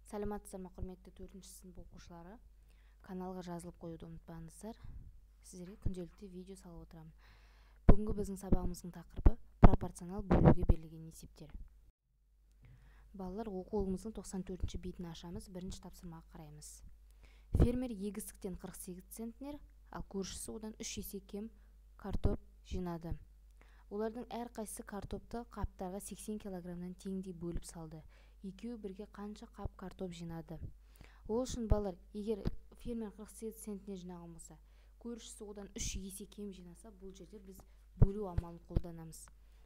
Саламатсыздар ма, құрметті 4-ші сынып оқушылары? Каналға жазылып қоюды ұмытпаңыздар. Сіздерге күнделікті видео салып отырамын. Бүгінгі біздің сабағымыздың тақырыбы пропорционал бөлуге берілген есептер. Балалар, оқулығымыздың 94-ші бетін ашамыз, бірінші тапсырмаға қараймыз. Фермер егістіктен 48 центнер, ал көршісі одан 3 есе кем картоп жинады. Олардың әр қайсысы картопты қаптарға 80 килограммнан теңдей бөліп салды. Екеуі бірге қанша қап картоп жинады? Ол үшін балалар, егер фермер 48 центнер жинаған болса, көршісі одан 3 есе кем жинаса, бұл жерде біз бөлу амалын қолданамыз.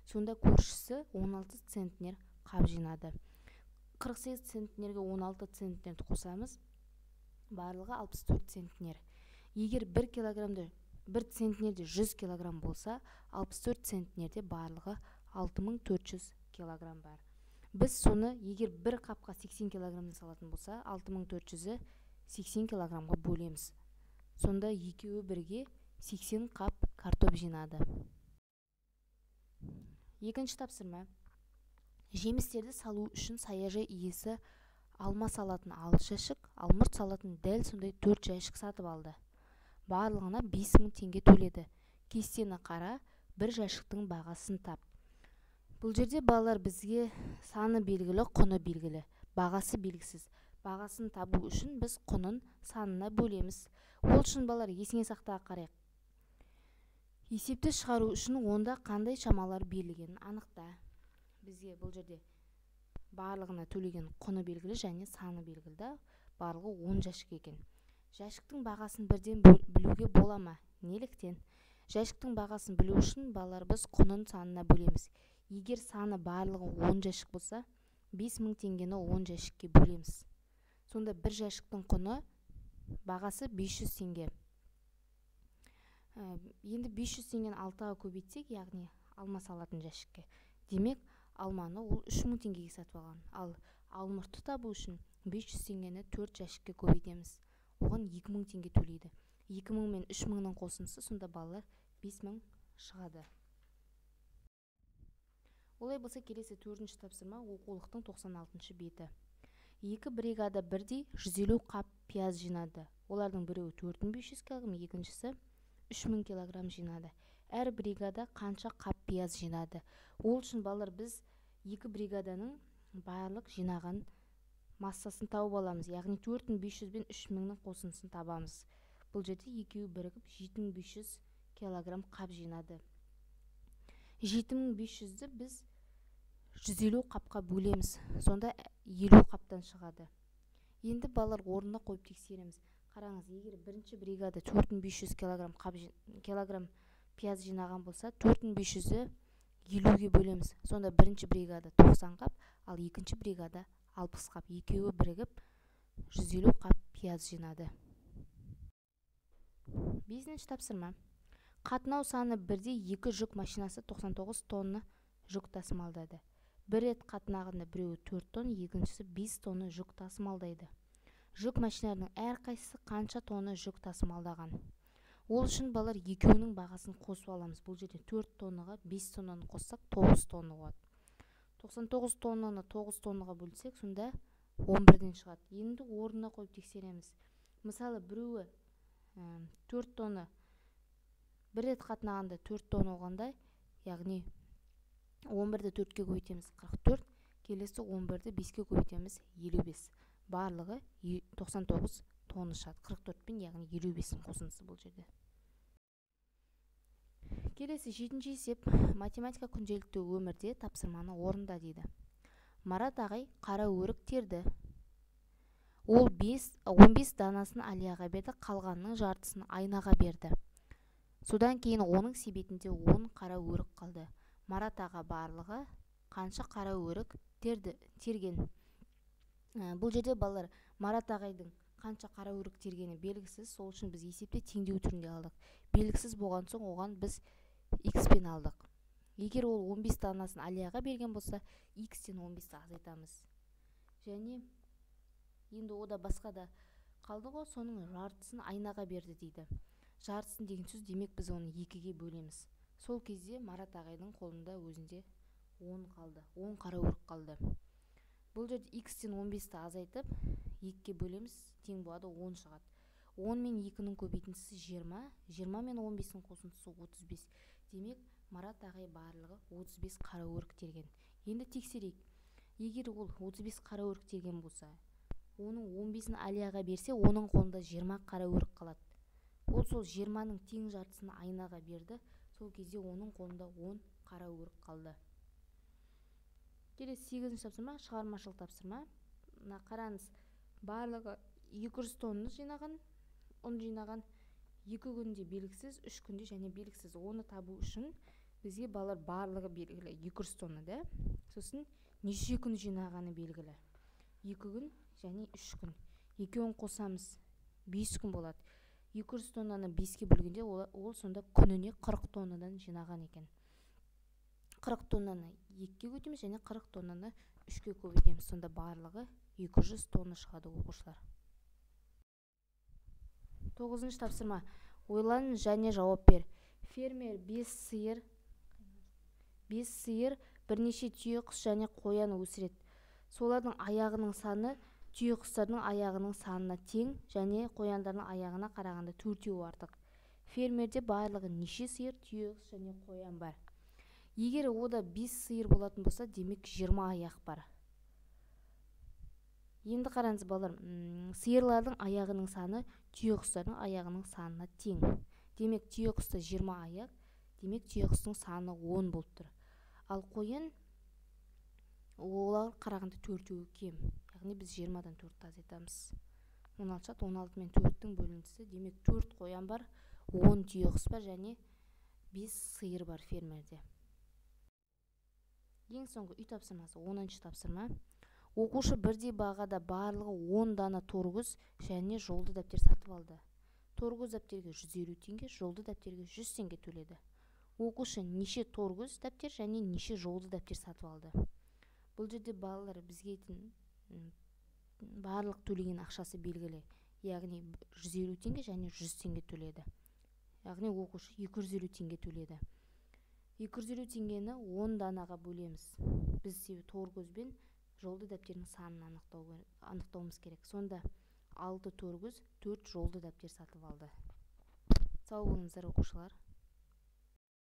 Сонда көршісі 16 центнер қап жинады. 48 центнерге 16 центнерді қосамыз, барлығы 64 центнер. Егер 1 килограммды 1 центнерде 100 килограмм болса, 64 центнерде барлығы 6400 килограмм бар. Біз соны, егер бір қапқа 80 килограммдан салатын болса, 6400-і 80 килограммға бөлеміз. Сонда екеуі бірге 80 қап картоп жинады. Екінші тапсырма. Жемістерді салу үшін саяжай иесі алма салатын 6 жәшік, ал мұрт салатын дәл сондай 4 жәшік сатып алды. Барлығына 5000 теңге төледі. Кестені қара, бір жәшіктің бағасын тап. Бұл жерде балалар бізге саны белгілі, құны белгілі, бағасы белгісіз. Бағасын табу үшін біз құнын санына бөлеміз. Ол үшін балалар есіңе сақтаға қарайық. Есепті шығару үшін онда қандай шамалар берілгенін анықта. Бізге бұл жерде барлығына төлеген құны белгілі және саны белгілі, барлығы 10 жәшік екен. Жәшіктің бағасын бірден білуге бола ма? Неліктен? Жәшіктің бағасын білу үшін балалар біз құнын санына бөлеміз. Егер саны барлығы 10 жәшік болса, 5000 теңгені 10 жәшікке бөлеміз. Сонда бір жәшіктің құны бағасы 500 теңге. Енді 500 теңгені 6-ға көбейтсек, яғни алма салатын жәшікке. Демек, алманы ол 3000 теңгеге сатып алған. Ал алмұртты табу үшін 500 теңгені 4 жәшікке көбейтеміз. Оған 2000 теңге төлейді. 2000 мен 3000-нің қосындысы, сонда балалар 5000 шығады. Олай болса, келесі 4-ші тапсырма оқулықтың 96-шы беті. Екі бригада бірдей 150 қап пияз жинады. Олардың біреуі 4500 килограмм, екіншісі 3000 килограмм жинады. Әр бригада қанша қап пияз жинады? Ол үшін балалар біз екі бригаданың барлық жинаған массасын тауып аламыз. Яғни 4500 бен 3000-нің қосындысын табамыз. Бұл жерде екеуі бірігіп 7500 килограмм қап жинады. 7500-ді біз 150 қапқа бөлеміз. Сонда 50 қаптан шығады. Енді балалар орнына қойып тексереміз. Қараңыз, егер бірінші бригада 4500 килограмм пияз жинаған болса, 4500-ді 50-ге бөлеміз. Сонда бірінші бригада 90 қап, ал екінші бригада 60 қап. Екеуі бірігіп 150 қап пияз жинады. 5-ші тапсырма. Қатынау саны бірде 2 жүк машинасы 99 тонны жүк тасымалдады. Бір рет қатынағында біреуі 4 тонн, екіншісі 5 тонны жүк тасымалдайды. Жүк машиналарының әр қайсысы қанша тонны жүк тасымалдаған? Ол үшін балалар екеуінің бағасын қосып аламыз. Бұл жерде 4 тонныға 5 тоннаны қоссақ 9 тонны болады. 99 тоннаны 9 тонныға бөлсек, сонда 11-ден шығады. Енді орнына қойып тексереміз. Мысалы, біреуі 4 тонны, бір рет қатынағанда 4 тонны болғанда, яғни 11-ді 4-ке көбейтеміз 44, келесі 11-ді 5-ке көбейтеміз 55. Барлығы 99 тонны шығады. 44 пен, яғни 55-ің қосындысы бұл жерде. Келесі 7-ші есеп, математика күнделікті өмірде тапсырманы орында дейді. Марат ағай қара өрік терді. Ол 15 данасын Алияға берді, қалғанының жартысын Айнаға берді. Содан кейін оның себетінде 10 қара өрік қалды. Марат аға барлығы қанша қара өрік терген? Бұл жерде балалар Марат ағайдың қанша қара өрік тергені белгісіз, сол үшін біз есепте теңдеу түрінде алдық. Белгісіз болған соң оған біз x-пен алдық. Егер ол 15 данасын Алияға берген болса, x-тен 15-ті азайтамыз. Және енді ода басқа да қалды ғой, соның жартысын Айнаға берді дейді. Жартысын деген сөз, демек біз оны 2-ге бөлеміз. Сол кезде Марат ағайдың қолында өзінде 10 қалды. 10 қара өрік қалды. Бұл жерде x-тен 15-ті азайтып 2-ге бөлеміз, тең болады 10 шығады. 10 мен 2-нің көбейтіндісі 20, 20 мен 15-нің қосындысы 35. Демек, Марат ағай барлығы 35 қара өрік терген. Енді тексерейік. Егер ол 35 қара өрік терген болса, оның 15-ін Алияға берсе, оның қолында 20 қара өрік қалады. Ол сол 20-ның тең жартысын Айнаға берді. Сол кезде оның қолында 10 қара өрік қалды. Келесі 8-ші тапсырма, шығармашылық тапсырма. Мына қараңыз, барлығы 200 тонна жинаған, ұн жинаған. 2 күнде белгісіз, 3 күнде және белгісіз. Оны табу үшін бізге балалар барлығы белгілі 200 тонна, да? Сосын неше күн жинағаны белгілі. 2 күн және 3 күн. Екеуін қосамыз, 5 күн болады. 200 тоннаны 5-ке бөлгенде ол сонда күніне 40 тоннадан жинаған екен. 40 тоннаны 2-ге көтеміз және 40 тоннаны 3-ке көбейтеміз. Сонда барлығы 200 тонна шығады оқушылар. 9-ші тапсырма. Ойлан және жауап бер. Фермер 5 сиыр, бірнеше түйе құс және қоян өсіреді. Солардың аяғының саны түйе құстардың аяғының санына тең және қояндардың аяғына қарағанда 4-еу артық. Фермерде барлығы неше сиыр, түйе құс және қоян бар? Егер ода 5 сиыр болатын болса, демек 20 аяқ бар. Енді қараңыз балалар, сиырлардың аяғының саны түйе құстардың аяғының санына тең. Демек, түйе құста 20 аяқ, демек түйе құстың саны 10 болып тұр. Ал қоян олар қарағанда 4-еу кем. Яғни біз 20-дан 4-ті азайтамыз. 16 мен 4-тің бөліндісі, демек 4 қоян бар, 10 түйе құс бар және 5 сиыр бар фермерде. Ең соңғы үй тапсырмасы, 10-ші тапсырма. Оқушы бірдей бағада барлығы 10 дана торгөз және жолды дәптер сатып алды. Торгөз дәптерге 150 теңге, жолды дәптерге 100 теңге төледі. Оқушы неше торгөз дәптер және неше жолды дәптер сатып алды? Бұл жерде балалар бізге барлық төлеген ақшасы белгілі. Яғни 150 теңге және 100 теңге төледі. Яғни оқушы 250 теңге төледі. 250 теңгені 10 данаға бөлеміз. Біз торгөзбен жолды дәптерінің санын анықтауымыз керек. Сонда 6 торгөз, 4 жолды дәптер сатып алды. Сау болыңыздар оқушылар.